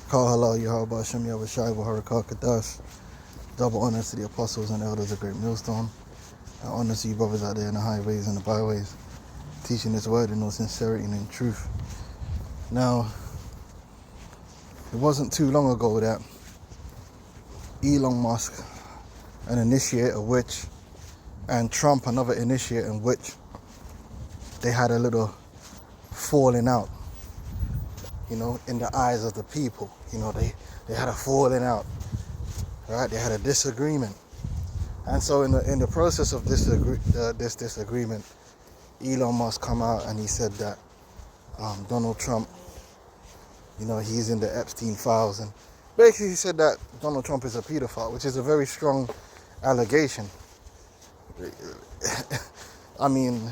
Call halal Yahweh Hashem Yahweh Shai Baharakah Kadash. Double honors to the apostles and elders of Great Millstone. And honors to you brothers out there in the highways and the byways, teaching this word in all sincerity and in truth. Now, it wasn't too long ago that Elon Musk, an initiate of which, and Trump, another initiate in which, they had a little falling out, in the eyes of the people. They had a falling out, right? They had a disagreement. And so in the process of this disagreement, Elon Musk come out and he said that Donald Trump, he's in the Epstein files, and basically he said that Donald Trump is a pedophile, which is a very strong allegation. I mean,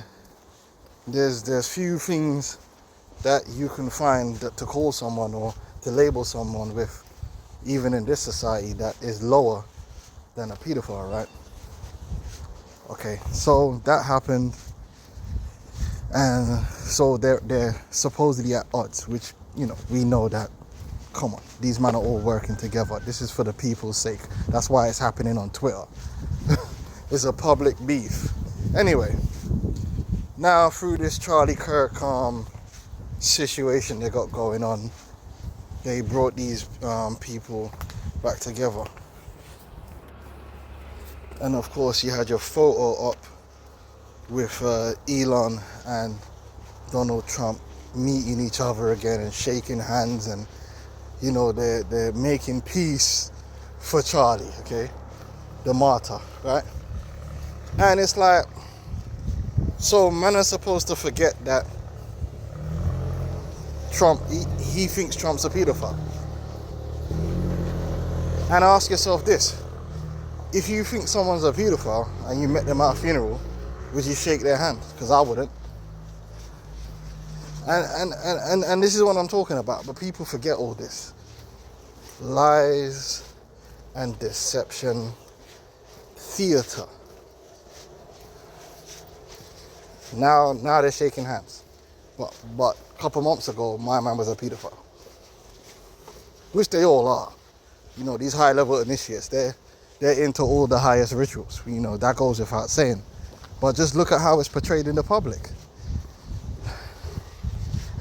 there's few things that you can find that to call someone or to label someone with, even in this society, that is lower than a pedophile, right? Okay, so that happened, and so they're supposedly at odds, which we know that. Come on, these men are all working together. This is for the people's sake. That's why it's happening on Twitter. It's a public beef. Anyway, now through this Charlie Kirk situation they got going on, they brought these people back together. And of course you had your photo up with Elon and Donald Trump meeting each other again and shaking hands, and they're making peace for Charlie, okay? The martyr, right? And it's like, so man are supposed to forget that Trump, he thinks Trump's a pedophile. And ask yourself this: if you think someone's a pedophile and you met them at a funeral, would you shake their hand? Because I wouldn't. And this is what I'm talking about, but people forget all this. Lies and deception, theater. Now they're shaking hands. But a couple months ago, my man was a pedophile. Which they all are. These high-level initiates, they're into all the highest rituals. That goes without saying. But just look at how it's portrayed in the public.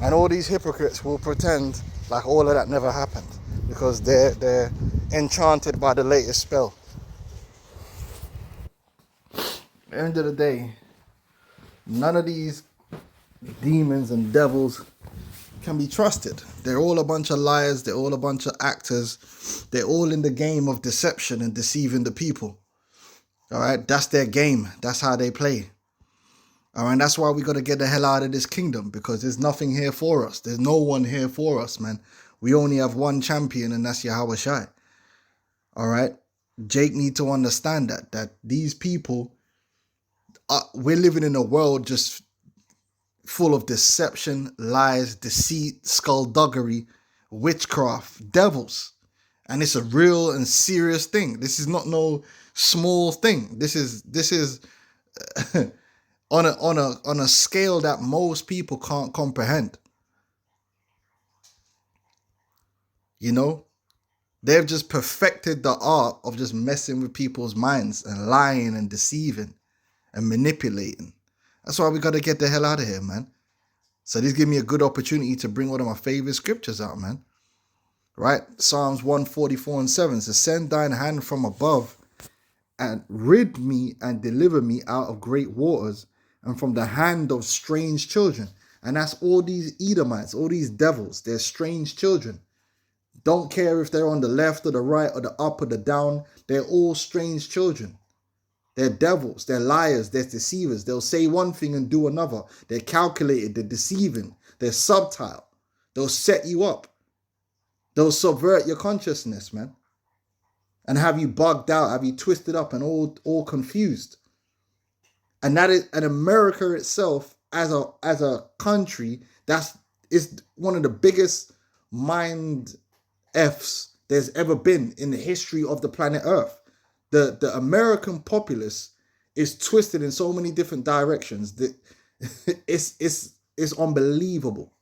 And all these hypocrites will pretend like all of that never happened, because they're enchanted by the latest spell. At the end of the day, none of these demons and devils can be trusted. They're all a bunch of liars. They're all a bunch of actors. They're all in the game of deception and deceiving the people. All right, that's their game. That's how they play. All right, that's why we got to get the hell out of this kingdom, because there's nothing here for us. There's no one here for us, man. We only have one champion, and that's Yahweh Shai. All right, Jake need to understand that these people, we're living in a world just full of deception, lies, deceit, skullduggery, witchcraft, devils. And it's a real and serious thing. This is not no small thing. This is on a scale that most people can't comprehend. They've just perfected the art of just messing with people's minds and lying and deceiving and manipulating. That's why we got to get the hell out of here, man. So this gives me a good opportunity to bring one of my favorite scriptures out, man. Right? Psalms 144:7 says, "Send thine hand from above and rid me and deliver me out of great waters and from the hand of strange children." And that's all these Edomites, all these devils. They're strange children. Don't care if they're on the left or the right or the up or the down. They're all strange children. They're devils, they're liars, they're deceivers. They'll say one thing and do another. They're calculated, they're deceiving, they're subtle. They'll set you up. They'll subvert your consciousness, man. And have you bugged out, have you twisted up and all confused. And that is, and America itself as a country, is one of the biggest mind F's there's ever been in the history of the planet Earth. The American populace is twisted in so many different directions that it's unbelievable.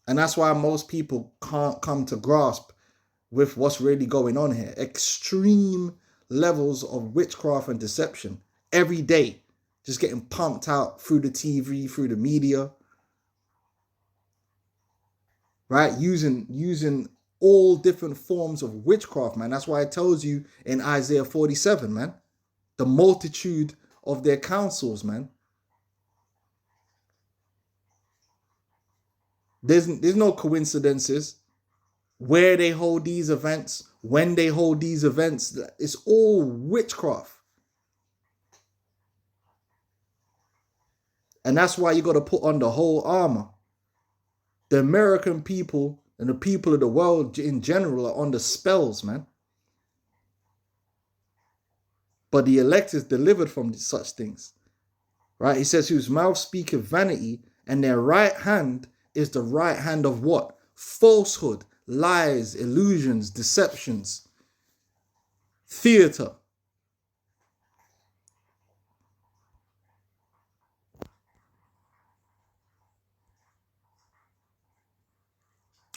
And that's why most people can't come to grasp with what's really going on here. Extreme levels of witchcraft and deception every day, just getting pumped out through the TV, through the media, right? Using all different forms of witchcraft, man. That's why it tells you in Isaiah 47, man, the multitude of their counsels, man. There's no coincidences where they hold these events, when they hold these events. It's all witchcraft. And that's why you got to put on the whole armor. The American people and the people of the world in general are under spells, man. But the elect is delivered from such things, right? He says, whose mouth speaketh vanity, and their right hand is the right hand of what? Falsehood, lies, illusions, deceptions, theater.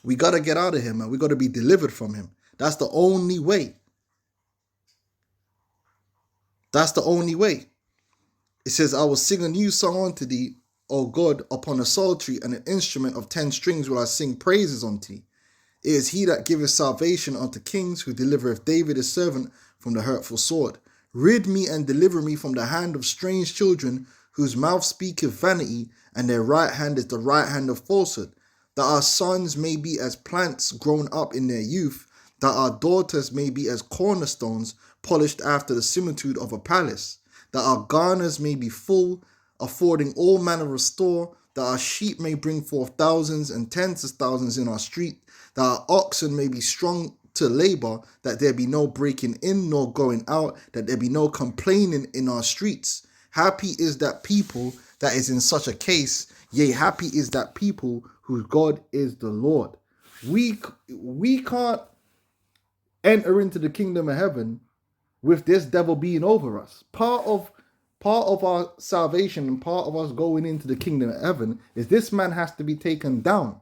We got to get out of him, man. We got to be delivered from him. That's the only way. That's the only way. It says, I will sing a new song unto thee, O God, upon a psaltery and an instrument of 10 strings will I sing praises unto thee. It is he that giveth salvation unto kings, who delivereth David his servant from the hurtful sword. Rid me and deliver me from the hand of strange children, whose mouth speaketh vanity, and their right hand is the right hand of falsehood. That our sons may be as plants grown up in their youth, that our daughters may be as cornerstones polished after the similitude of a palace, that our garners may be full, affording all manner of store, that our sheep may bring forth thousands and tens of thousands in our street, that our oxen may be strong to labor, that there be no breaking in nor going out, that there be no complaining in our streets. Happy is that people that is in such a case, yea, happy is that people whose God is the Lord. We can't enter into the kingdom of heaven with this devil being over us. Part of our salvation and part of us going into the kingdom of heaven is this man has to be taken down.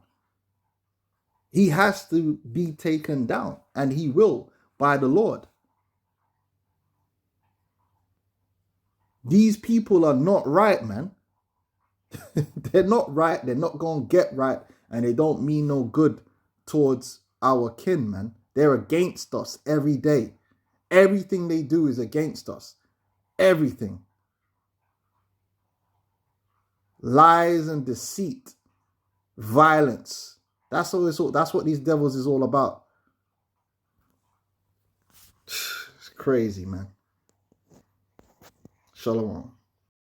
He has to be taken down, and he will by the Lord. These people are not right, man. They're not right. They're not going to get right, and they don't mean no good towards our kin, man. They're against us every day. Everything they do is against us. Everything. Lies and deceit, violence. That's what these devils is all about. It's crazy, man. Shalom.